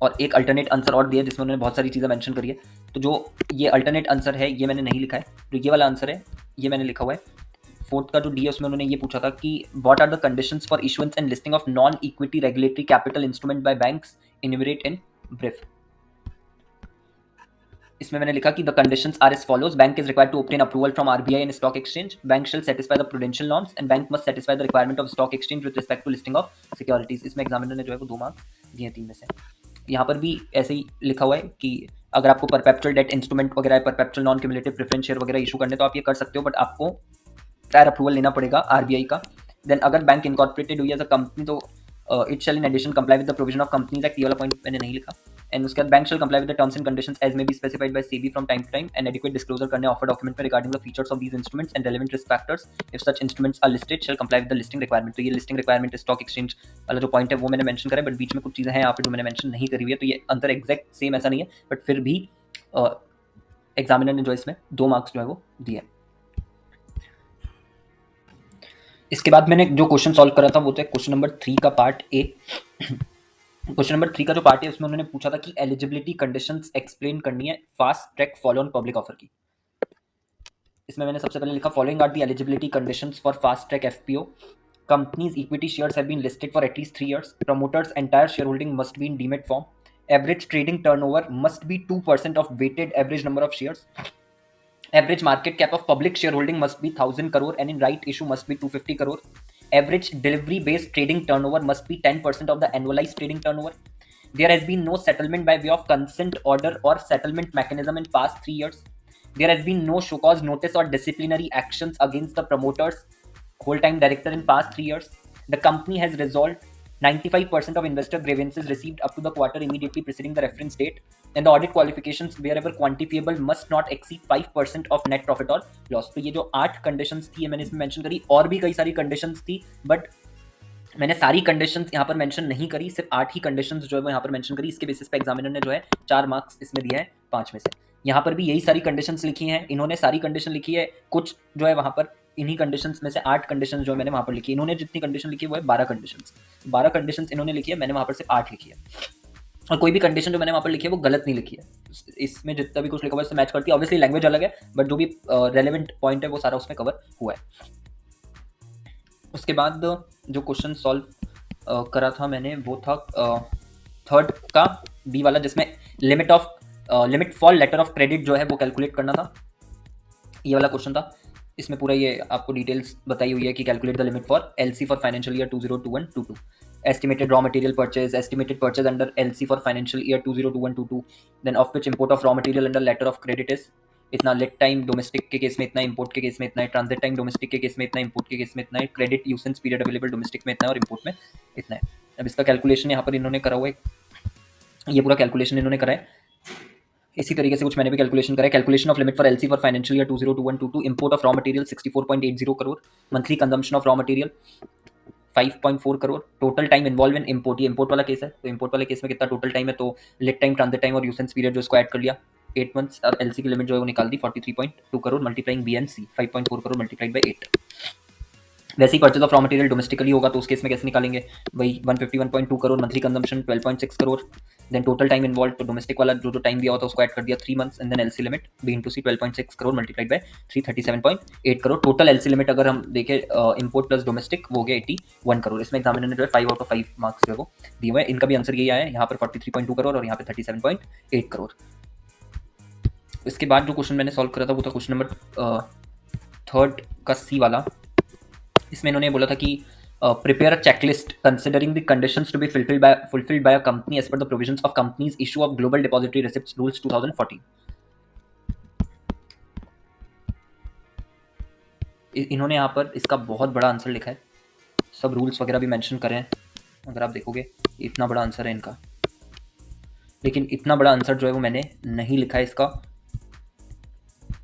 और एक अल्टरनेट आंसर और दिया है जिसमें उन्होंने बहुत सारी चीज़ें मेंशन करी है. तो जो ये अल्टरनेट आंसर है ये मैंने नहीं लिखा है, जो ये वाला आंसर है ये मैंने लिखा हुआ है. 4 का जो डी है उसमें उन्होंने ये पूछा था कि what are the conditions for issuance and listing of non equity regulatory capital instrument by banks, enumerate in brief. इसमें मैंने लिखा कि the conditions are as follows. Bank is required to obtain approval from RBI and stock exchange. Bank shall satisfy the prudential norms and bank must satisfy the requirement of stock exchange with respect to listing of securities. इसमें examiner ने जो है वो 2 marks दिए 3 में से. यहाँ पर भी ऐसे ही लिखा हुआ है कि अगर आपको परपेचुअल डेट इंस्ट्रूमेंट वगैरह, perpetual non cumulative preference share वगैरह इशू करने तो आप ये कर सकते हो, बट आपको प्रायर अप्रूवल लेना पड़ेगा RBI का. देन अगर बैंक इनकॉर्पोरेटेड हुई एज अ कंपनी तो it shall in addition comply with the provision of companies act. ये वाला पॉइंट मैंने नहीं लिखा. एंड उसके बाद bank shall comply with the terms and conditions as may be specified by SEBI from time to time and adequate disclosure करने offer document में regarding the features of these instruments and relevant risk factors if such instruments are listed shell comply with the listing requirement. तो ये listing requirement stock exchange वाला जो point है वो मैंने mention करा है, बट बीच में कुछ चीज़ें हैं यहाँ पे जो मैंने मेंशन नहीं करी हुई है, तो ये अंतर एग्जैक्ट सेम ऐसा नहीं है, बट फिर भी एग्जामिनर ने जो इसमें 2 मार्क्स जो है वो दिए। इसके बाद मैंने जो क्वेश्चन सॉल्व करा था वो तो क्वेश्चन नंबर 3 का पार्ट ए। क्वेश्चन नंबर 3 का जो पार्ट है उसमें उन्होंने पूछा था कि एलिजिबिलिटी कंडीशंस एक्सप्लेन करनी है fast track follow on public offer की। इसमें मैंने सबसे पहले लिखा following are the eligibility conditions for fast track FPO. Companies equity shares have been listed for at least 3 years. Promoters entire shareholding must be in demat form. Average trading turnover must be 2% of weighted average number of shares. Average market cap of public shareholding must be 1000 crore and in right issue must be 250 crore. Average delivery based trading turnover must be 10% of the annualized trading turnover. There has been no settlement by way of consent order or settlement mechanism in past 3 years. There has been no show cause notice or disciplinary actions against the promoters, whole time director in past 3 years. The company has resolved 95% of investor grievances received up to the quarter immediately preceding the reference date, and the audit qualifications wherever quantifiable must not exceed 5% of net profit or loss. तो ये जो 8 conditions थी ये मैंने इसमें mention करी, और भी कई सारी कंडीशंस थी बट मैंने सारी कंडीशंस यहाँ पर मेंशन नहीं करी, सिर्फ 8 ही कंडीशंस जो है वो यहाँ पर मेंशन करी। इसके बेसिस पे एग्जामिनर ने जो है 4 मार्क्स इसमें दिए हैं 5 में से। यहाँ पर भी यही सारी कंडीशंस लिखी हैं, इन्होंने सारी कंडीशन लिखी है, कुछ जो है वहाँ पर इन्हीं कंडीशंस में से 8 कंडीशन जो मैंने वहाँ पर लिखी, इन्होंने जितनी कंडीशन लिखी है वो है 12 कंडीशंस। 12 कंडीशंस इन्होंने लिखी है, मैंने वहाँ पर सिर्फ 8 लिखी है, और कोई भी कंडीशन जो मैंने वहाँ पर लिखी है वो गलत नहीं लिखी है। इसमें जितना भी कुछ लिखा हुआ है उससे मैच करती है। ऑब्वियसली लैंग्वेज अलग है बट जो भी रेलेवेंट पॉइंट है वो सारा उसमें कवर हुआ है। उसके बाद जो क्वेश्चन सॉल्व करा था मैंने वो था 3rd का बी वाला, जिसमें limit for letter of credit जो है वो कैलकुलेट करना था। ये वाला क्वेश्चन था, इसमें पूरा ये आपको डिटेल्स बताई हुई है कि calculate the limit for LC for financial year 2021-22, estimated raw material purchase, estimated purchase under LC for financial year 2021-22, then of which import of raw material under letter of credit is इतना, late time domestic के case में इतना, import के case में इतना है, transit time domestic के case में इतना, इंपोर्ट के केस में इतना है, क्रेडिट यूसेंस पीरियड अवेलेबल डोमेस्टिक में इतना है और इंपोर्ट में इतना है। अब इसका कैलकुलेशन यहाँ पर इन्होंने करा हुआ है, ये पूरा कैलकुलेशन इन्होंने करा है। इसी तरीके से कुछ मैंने भी कैलकुलेशन करा है। Calculation of limit for LC for financial year 2021-22, import of raw material 64.80 crore, monthly consumption of raw material 5.4 crore, total time involve in import, ये इंपोर्ट वाला केस है तो इंपोर्ट वाले केस में कितना टोटल टाइम है, तो लेट टाइम, ट्रांजिट टाइम और यूसेंस पीरियड जो इसको ऐड कर लिया 8 months, और एलसी की लिमिट जो है वो निकाल दी 43.2 crore multiplying B and C 5.4 crore multiplied by 8। वैसे ही purchase of raw material domestically होगा तो उस केस में कैसे निकालेंगे, वही 151.2 crore, monthly consumption 12.6 crore, then total time involve, तो डोमेस्टिक वाला जो टाइम दिया होता है उसको ऐड कर दिया 3 months, and then LC limit B into C 12.6 crore multiplied by 337.8 crore. Total LC limit अगर हम देखें इंपोर्ट प्लस डोमेस्टिक वो हो गया 81 करोड़। इसमें एग्जामिनर ने जो है 5 out of 5 मार्क्स जो है वो दिए हुए हैं। इनका भी आंसर यही आया है, यहाँ पर 43.2 करोड़ और यहाँ पे 37.8 करोड़। इसके बाद जो क्वेश्चन मैंने सॉल्व करा था वो था क्वेश्चन नंबर 3rd का सी वाला। इसमें इन्होंने बोला था कि prepare a checklist considering the conditions to be fulfilled by a company as per the provisions of companies issue of global depository receipts rules 2014। इन्होंने यहाँ पर इसका बहुत बड़ा आंसर लिखा है, सब रूल्स वगैरह भी मेंशन करे हैं, अगर आप देखोगे इतना बड़ा आंसर है इनका, लेकिन इतना बड़ा आंसर जो है वो मैंने नहीं लिखा है इसका।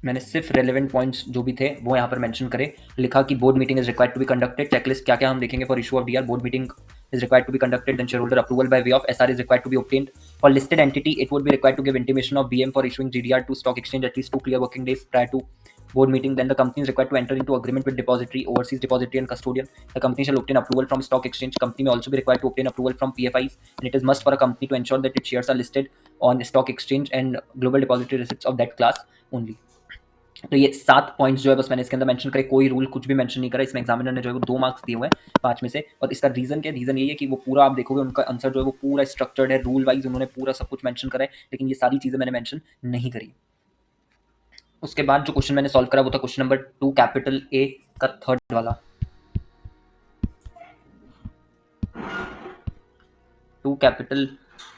मैंने सिर्फ रेलेवेंट पॉइंट्स जो भी थे वो यहाँ पर मेंशन करे, लिखा कि board meeting is required to be conducted, checklist क्या क्या हम देखेंगे for issue of DR, board meeting is required to be conducted, then shareholder approval by way of SR is required to be obtained for listed entity, it would be required to give intimation of BM for issuing GDR to stock exchange at least 2 clear working days prior to board meeting, then the company is required to enter into agreement with depository, overseas depository and custodian. The company shall obtain approval from stock exchange. Company may also be required to obtain approval from PFIs, and it is must for a company to ensure that its shares are listed on stock exchange and global depository receipts of that class only. तो ये 7 points जो है बस मैंने इसके अंदर mention करे, कोई रूल कुछ भी मेंशन नहीं करा। इसमें एग्जामिनर ने जो है वो 2 मार्क्स दिए हुए हैं 5 में से, और इसका रीजन क्या है, रीजन यही है कि वो पूरा आप देखोगे उनका आंसर जो है वो पूरा स्ट्रक्चर्ड है, रूल वाइज उन्होंने पूरा सब कुछ मेंशन करा है, लेकिन ये सारी चीजें मैंने मेंशन नहीं करी। उसके बाद जो क्वेश्चन मैंने सॉल्व करा वो था क्वेश्चन नंबर 2 कैपिटल ए का 3rd वाला। 2 कैपिटल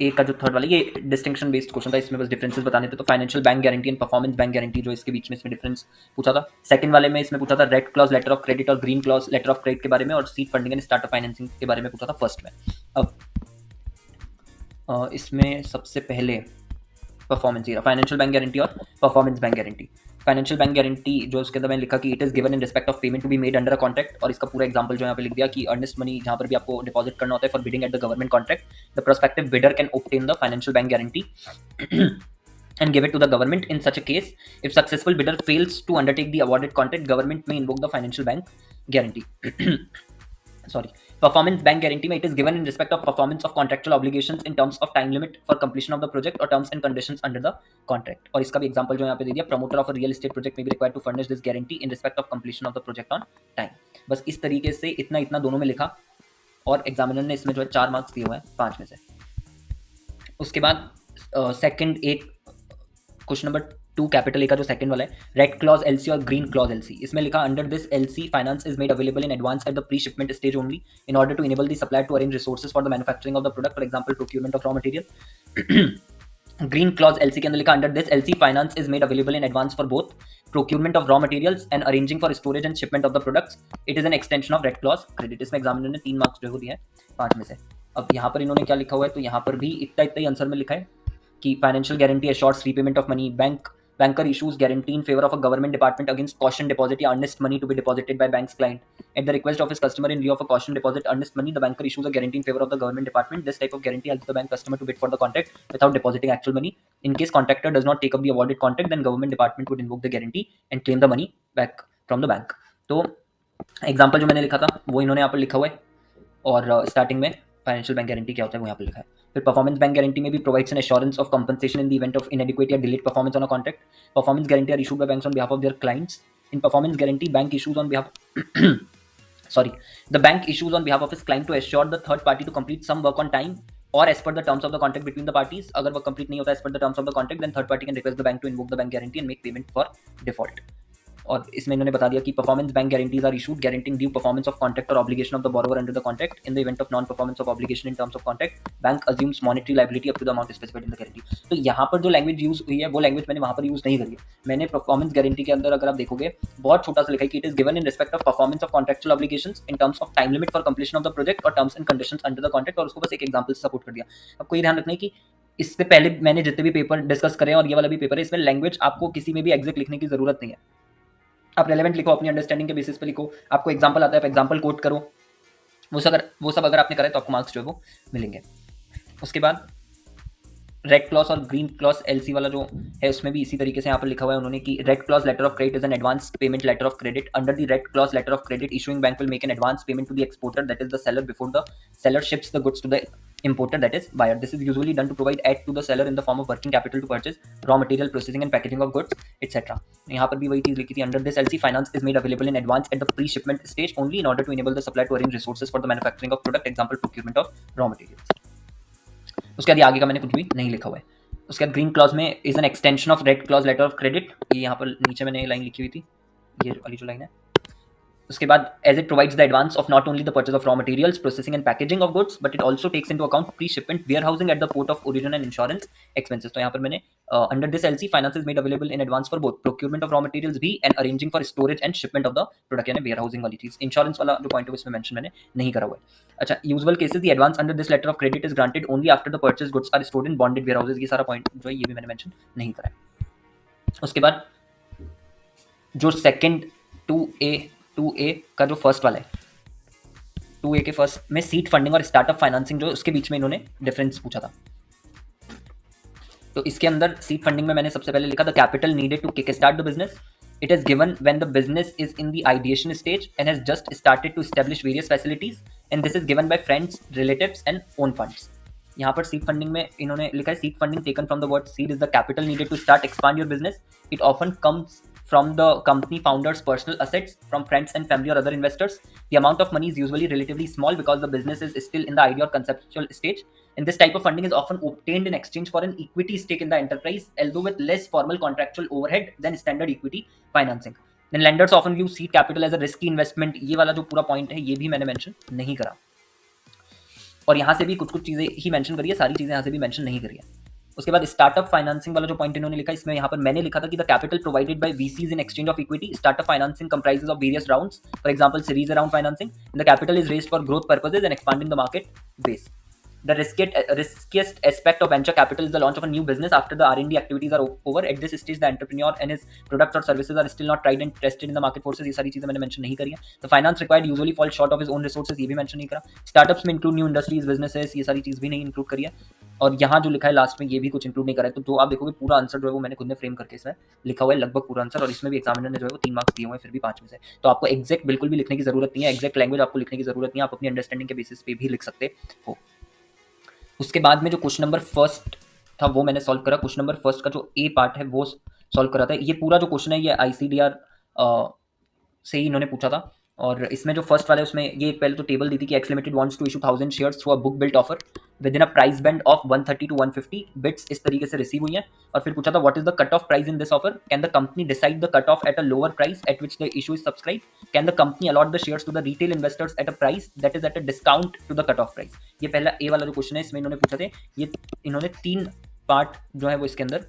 ए का जो 3rd वाला, ये डिस्टिंक्शन बेस्ड क्वेश्चन था, इसमें बस डिफरेंसेस बताने थे। तो financial bank guarantee and performance bank guarantee जो इसके बीच में इसमें डिफरेंस पूछा था। सेकंड वाले में इसमें पूछा था red clause letter of credit और green clause letter of credit के बारे में, और seed funding and startup financing के बारे में पूछा था फर्स्ट में। अब इसमें सबसे पहले परफॉर्मेंस ही रहा, फाइनेंशियल बैंक गारंटी और performance bank guarantee. Financial bank guarantee जो उसके अंदर मैंने लिखा कि it is given in respect of payment to be made under a contract, और इसका पूरा एग्जांपल जो यहाँ पे लिख दिया कि अर्नेस्ट मनी जहाँ पर भी आपको डिपॉजिट करना होता है for bidding at the government contract, the prospective bidder can obtain the financial bank guarantee and give it to the government. In such a case, if successful bidder fails to undertake the awarded contract, government may invoke the financial bank guarantee. Sorry, performance bank guarantee में it is given in respect of performance of contractual obligations in terms of time limit for completion of the project or terms and conditions under the contract. और इसका भी example जो यहाँ पे दे दिया, promoter of a real estate project may be required to furnish this guarantee in respect of completion of the project on time. बस इस तरीके से इतना इतना दोनों में लिखा, और एग्जामिनर ने इसमें जो है 4 मार्क्स दिए हुए हैं 5 में से। उसके बाद सेकंड एक क्वेश्चन नंबर 2 कैपिटल ए का जो सेकंड वाला है, रेड क्लॉज एलसी और ग्रीन क्लॉज एलसी, इसमें लिखा under this LC finance is made available in advance at the pre shipment stage only in order to enable the supplier to arrange resources for the manufacturing of the product, for example procurement of raw material. Green clause LC के अंदर लिखा under this LC finance is made available in advance for both procurement of raw materials and arranging for storage and shipment of the products, it is an extension of red clause credit. इसमें examiner ने 3 marks जो है दिए हैं 5 में से। अब यहाँ पर इन्होंने क्या लिखा हुआ है, तो यहाँ पर भी इतना इतना ही आंसर में लिखा है कि financial guarantee assures repayment of money, banker issues guarantee in favor of a government department against caution deposit या earnest money to be deposited by bank's client at the request of his customer in lieu of a caution deposit earnest money, the banker issues a guarantee in favor of the government department. This type of guarantee helps the bank customer to bid for the contract without depositing actual money. In case contractor does not take up the awarded contract, then government department would invoke the guarantee and claim the money back from the bank. तो example जो मैंने लिखा था वो इन्होंने यहाँ पर लिखा हुआ है, और स्टार्टिंग में फाइनेंशियल बैंक गारंटी क्या होता है वो यहाँ पर लिखा है। फिर परफॉर्मेंस बैंक गारंटी में भी provides an assurance of compensation in the event of inadequate या delayed performance on a contract. Performance guarantee are issued by banks on behalf of their clients. In performance guarantee bank issues on behalf the bank issues on behalf of its client to assure the third party to complete some work on time or as per the terms of the contract between the parties. अगर वो complete नहीं होता as per the terms of the contract, then third party can request the bank to invoke the bank guarantee and make payment for default. और इसमें इन्होंने बता दिया कि performance bank guarantees are issued guaranteeing due performance of contract और obligation of the borrower under the contract. In the event of non performance of obligation in terms of contract, bank assumes monetary liability up to the amount specified in the guarantee. तो यहाँ पर जो language use हुई है वो language मैंने वहाँ पर यूज नहीं करी है। मैंने परफॉर्मेंस गारंटी के अंदर अगर आप देखोगे बहुत छोटा सा लिखा है कि it is given in respect of performance of contractual obligations in terms of time limit for completion of the project और terms and conditions under the contract, और उसको बस एक एग्जांपल से सपोर्ट कर दिया। आपको ये ध्यान रखना है कि इससे पहले मैंने जितने भी पेपर डिस्कस करे और ये वाला भी पेपर है, इसमें लैंग्वेज आपको किसी में भी एग्जैक्ट लिखने की जरूरत नहीं है। आप रेलेवेंट लिखो, अपनी अंडरस्टैंडिंग के बेसिस पे लिखो, आपको एग्जांपल आता है आप एग्जांपल कोट करो, वो सब अगर आपने करा तो आपको मार्क्स जो है वो मिलेंगे। उसके बाद रेड क्लॉज और ग्रीन क्लॉज एलसी वाला जो है उसमें भी इसी तरीके से यहाँ पर लिखा हुआ है उन्होंने कि red clause letter of credit is an advance payment letter of credit. Under the red clause letter of credit issuing bank will make an advance payment to the exporter that is the seller before the seller ships the goods to the importer that is buyer. This is usually done to provide aid to the seller in the form of working capital to purchase raw material, processing and packaging of goods etc. यहाँ पर भी वही चीज लिखी थी, under this LC finance is made available in advance at the pre-shipment stage only in order to enable the supplier to arrange resources for the manufacturing of product, example procurement of raw materials. उसके बाद आगे का मैंने कुछ भी नहीं लिखा हुआ है। उसके बाद ग्रीन क्लॉज में is an extension of red clause letter of credit, ये यहाँ पर नीचे मैंने लाइन लिखी हुई थी, ये वाली जो लाइन है। उसके बाद as it provides the advance of not only the purchase of raw materials, processing and packaging of goods, but it also takes into account pre shipment warehousing at the port of origin and insurance expenses. तो यहाँ पर मैंने under this LC finance is made available in advance for both procurement of raw materials भी and arranging for storage and shipment of the product, यानी where housing वाली चीज। Insurance वाला जो पॉइंट है उसमें मेंशन मैंने नहीं करा हुआ है। अच्छा, usual cases the advance under this letter of credit is granted only after the purchase goods are stored in bonded warehouses. ये सारा पॉइंट जो है ये भी मैंने मेंशन नहीं करा है। उसके बाद जो सेकंड 2A का जो फर्स्ट वाला है, 2A के फर्स्ट में सीड फंडिंग और स्टार्टअप फाइनेंसिंग जो उसके बीच में इन्होंने डिफरेंस पूछा था। तो इसके अंदर सीड फंडिंग में मैंने सबसे पहले लिखा the capital needed to kick start the business, it is given when the business is in the ideation stage and has just started to establish various facilities and this is given by friends, relatives and own funds. यहाँ पर seed funding में इन्होंने लिखा है seed funding taken from the word seed is the capital needed to start expand your business, it often comes from the company founder's personal assets, from friends and family or other investors. The amount of money is usually relatively small because the business is still in the idea or conceptual stage, and this type of funding is often obtained in exchange for an equity stake in the enterprise, although with less formal contractual overhead than standard equity financing. Then lenders often view seed capital as a risky investment. ये वाला जो पूरा point है ये भी मैंने mention नहीं करा, और यहाँ से भी कुछ चीजें ही मेंशन करी है, सारी चीजें यहाँ से भी मेंशन नहीं करी है। उसके बाद स्टार्टअप फाइनेंसिंग वाला जो पॉइंट इन्होंने लिखा, इसमें यहाँ पर मैंने लिखा था कि the capital provided by VCs in exchange of equity. Startup financing comprises of various rounds, for example series round financing, the capital is raised for growth purposes and expanding the market base. The riskiest aspect of venture capital is the launch of a new business after the R&D activities are over. At this stage, the entrepreneur and his products or services are still not tried and tested in the market forces. ये सारी चीजें मैंने mention नहीं करी है. The finance required usually falls short of his own resources. ये भी mention नहीं करा. Startups में include new industries, businesses, ये सारी चीज भी नहीं include करी है. और यहाँ जो लिखा है लास्ट में ये भी कुछ इंक्लूड नहीं करा है. तो जो आप देखोगे पूरा आंसर जो है वो मैंने खुद ने फ्रेम करके इसमें लिखा हुआ है, लगभग पूरा आंसर. और इसमें भी एग्जामिनर ने जो है वो 3 मार्क्स दिए हुए हैं, फिर भी 5 में से. तो आपको एग्जैक्ट बिल्कुल भी लिखने की जरूरत नहीं है, एग्जैक्ट लैंग्वेज आपको लिखने की जरूरत नहीं है, आप अपनी अंडरस्टैंडिंग के बेसिस पे भी लिख सकते हो. उसके बाद में जो क्वेश्चन नंबर फर्स्ट था वो मैंने सॉल्व करा. क्वेश्चन नंबर फर्स्ट का जो ए पार्ट है वो सॉल्व करा था. ये पूरा जो क्वेश्चन है ये ICDR से ही इन्होंने पूछा था. और इसमें जो फर्स्ट वाला है उसमें ये पहले तो टेबल दी थी कि X limited wants to issue 1000 shares through a book built offer within a price band of 130 to 150 bids इस तरीके से रिसीव हुई हैं. और फिर पूछा था what is the cut off price in this offer, can the company decide the cut off at a lower price at which the issue is subscribe, can the company allot the shares to the retail investors at a price that is at a discount to the cut off price. ये पहला ए वाला जो question है इसमें इन्होंने पूछा थे. ये इन्होंने 3 पार्ट जो है वो इसके अंदर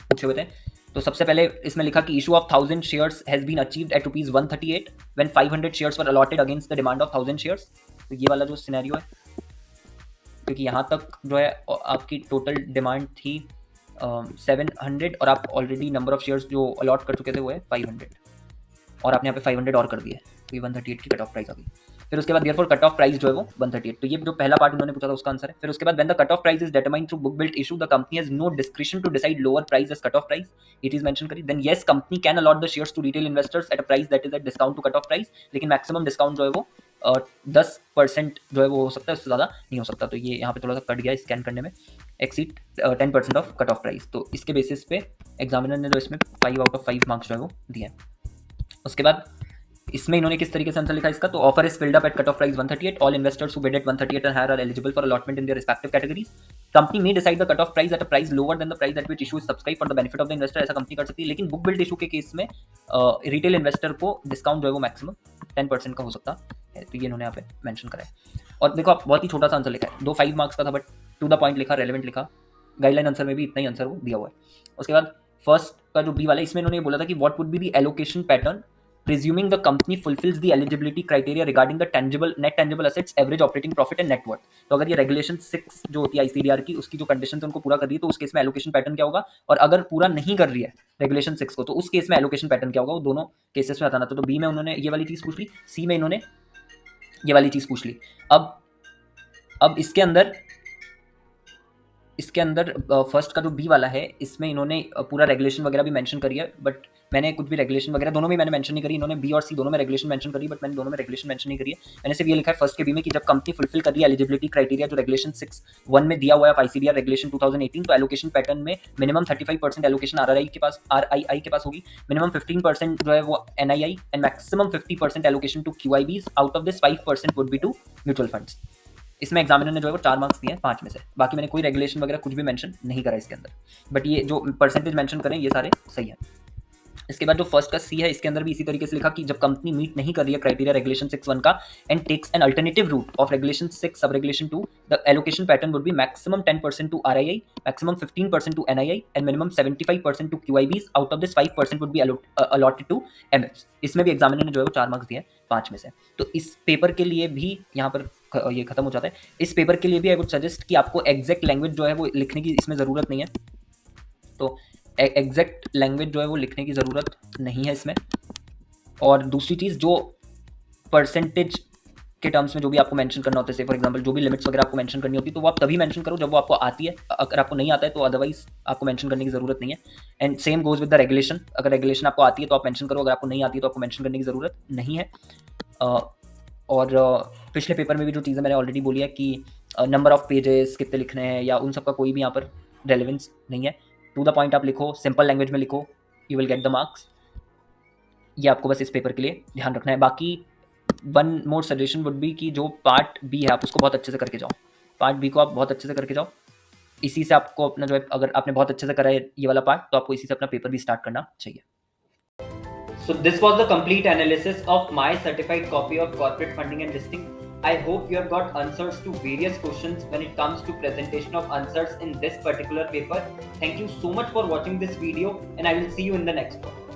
पूछे हुए थे. तो सबसे पहले इसमें लिखा कि issue of 1000 shares has been achieved at ₹138 when 500 shares were allotted against the demand of 1000 shares. तो ये वाला जो सिनेरियो है, क्योंकि यहाँ तक जो है आपकी टोटल डिमांड थी 700 और आप ऑलरेडी नंबर ऑफ शेयर्स जो अलॉट कर चुके थे वो है 500 और आपने यहाँ पे 500 और कर दिए तो ये 138 की कट ऑफ प्राइस आ गई. फिर उसके बाद देयरफॉर कट ऑफ प्राइस जो है वो 138. तो ये जो पहला पार्ट उन्होंने पूछा था उसका आंसर है. फिर उसके बाद when the cut off price is determined through book built issue the company has no discretion to decide lower price as cut off price. It is mention करी then yes company can allot the shares to retail investors at a price that is at discount to cut off price. लेकिन maximum discount जो है वो 10% जो है वो हो सकता है, उससे ज़्यादा नहीं हो सकता. तो ये यहाँ पे थोड़ा सा कट गया स्कैन करने में, exceed 10% of cut off price. तो इसके बेसिस पे एग्जामिनर ने जो इसमें 5 आउट ऑफ 5 मार्क्स जो है वो दिए हैं. उसके बाद इसमें इन्होंने किस तरीके से आंसर लिखा इसका, तो offer is filled up at cut off price 138. All investors who bid at 138 and higher are eligible for allotment in their respective categories. Company may decide the cut off price at a price lower than the price at which issue is subscribe for the benefit of the investor. ऐसा company कर सकती है. लेकिन book build issue के case में retail investor को discount जो है वो मैक्सिमम 10% का हो सकता है. तो ये इन्होंने यहाँ पे मेंशन करा है. और देखो आप बहुत ही छोटा सा आंसर लिखा है, 5 मार्क्स का था बट टू द पॉइंट लिखा, रेलेवेंट लिखा. गाइडलाइन आंसर में भी इतना ही आंसर वो दिया हुआ है. उसके बाद फर्स्ट का जो बी वाला है इसमें इन्होंने बोला था कि what would be the allocation pattern presuming the company fulfills the eligibility criteria regarding the net tangible assets, average operating profit and net worth. तो अगर ये रेगुलेशन 6 जो होती है ICDR की उसकी जो कंडीशंस उनको पूरा कर रही है तो उस केस में एलोकेशन पैटर्न क्या होगा, और अगर पूरा नहीं कर रही है रेगुलेशन 6 को तो उस केस में एलोकेशन पैटर्न क्या होगा, वो दोनों केसेस में बताना. तो बी में उन्होंने ये वाली चीज़ पूछ ली, सी में इन्होंने ये वाली चीज़ पूछ ली. अब इसके अंदर फर्स्ट का जो बी वाला है इसमें इन्होंने पूरा रेगुलेशन वगैरह भी मेंशन करी है, बट मैंने कुछ भी रेगुलेशन वगैरह दोनों में मैंने मेंशन नहीं करी. इन्होंने बी और सी दोनों में रेगुलेशन मेंशन करी, बट मैंने दोनों में रेगुलेशन मेंशन नहीं करी है. मैंने सिर्फ ये लिखा है फर्स्ट के बी में कि जब कंपनी फुलफिल कर रही है एलिजिबिलिटी क्राइटेरिया जो रेगुलेशन 6(1) में दिया हुआ है ICDR रेगुलेशन 2018, तो एलोकेशन पैटर्न में मिनिमम 35% एलोकेशन RRI के पास होगी, मिनिमम 15% जो है वो NII and maximum 50% allocation to QIBs. Out of this 5% would be to mutual funds. इसमें एग्जामिनर ने जो है वो 4 मार्क्स दिए हैं 5 में से. बाकी मैंने कोई रेगुलेशन वगैरह कुछ भी मेंशन नहीं करा इसके अंदर, बट ये जो परसेंटेज मेंशन करें ये सारे सही है. इसके बाद जो फर्स्ट का सी है इसके अंदर भी इसी तरीके से लिखा कि जब कंपनी मीट नहीं कर रही है क्राइटेरिया रेगुलेशन 6(1) का and takes an alternative route of regulation 6 sub regulation 2, the allocation pattern would be maximum 10% to RII, maximum 15% to NII and minimum 75% to QIBs. Out of this 5% would be allotted to MFs. इसमें भी examiner ने जो है वो 4 marks दिए 5 में से. तो इस पेपर के लिए भी यहाँ पर ये खत्म हो जाता है. इस पेपर के लिए भी आई वुड सजेस्ट कि आपको एग्जैक्ट लैंग्वेज जो है वो लिखने की इसमें ज़रूरत नहीं है. तो एग्जैक्ट लैंग्वेज जो है वो लिखने की ज़रूरत नहीं है इसमें. और दूसरी चीज़ जो परसेंटेज के टर्म्स में जो भी आपको मेंशन करना होता है, फॉर एग्जांपल जो भी लिमिट्स वगैरह आपको मेंशन करनी होती है तो वो आप तभी मेंशन करो जब वो आपको आती है. अगर आपको नहीं आता है तो अदरवाइज आपको मेंशन करने की ज़रूरत नहीं है. And same goes with the regulation, अगर रेगुलेशन आपको आती है तो आप मेंशन करो, अगर आपको नहीं आती है तो आपको मेंशन करने की ज़रूरत नहीं है. और पिछले पेपर में भी जो चीज़ें मैंने ऑलरेडी बोली है कि नंबर ऑफ पेजेस कितने लिखने हैं या उन सब का कोई भी यहाँ पर रेलेवेंस नहीं है. टू द पॉइंट आप लिखो, सिंपल लैंग्वेज में लिखो, you will get the marks. ये आपको बस इस पेपर के लिए ध्यान रखना है. बाकी one more suggestion would be कि जो पार्ट बी है आप उसको बहुत अच्छे से करके जाओ. पार्ट बी को आप बहुत अच्छे से करके जाओ. इसी से आपको अपना जो है, अगर आपने बहुत अच्छे से करा है ये वाला पार्ट तो आपको इसी से अपना पेपर भी स्टार्ट करना चाहिए. So this was the complete analysis of my certified copy of corporate funding and listing. I hope you have got answers to various questions when it comes to presentation of answers in this particular paper. Thank you so much for watching this video and I will see you in the next one.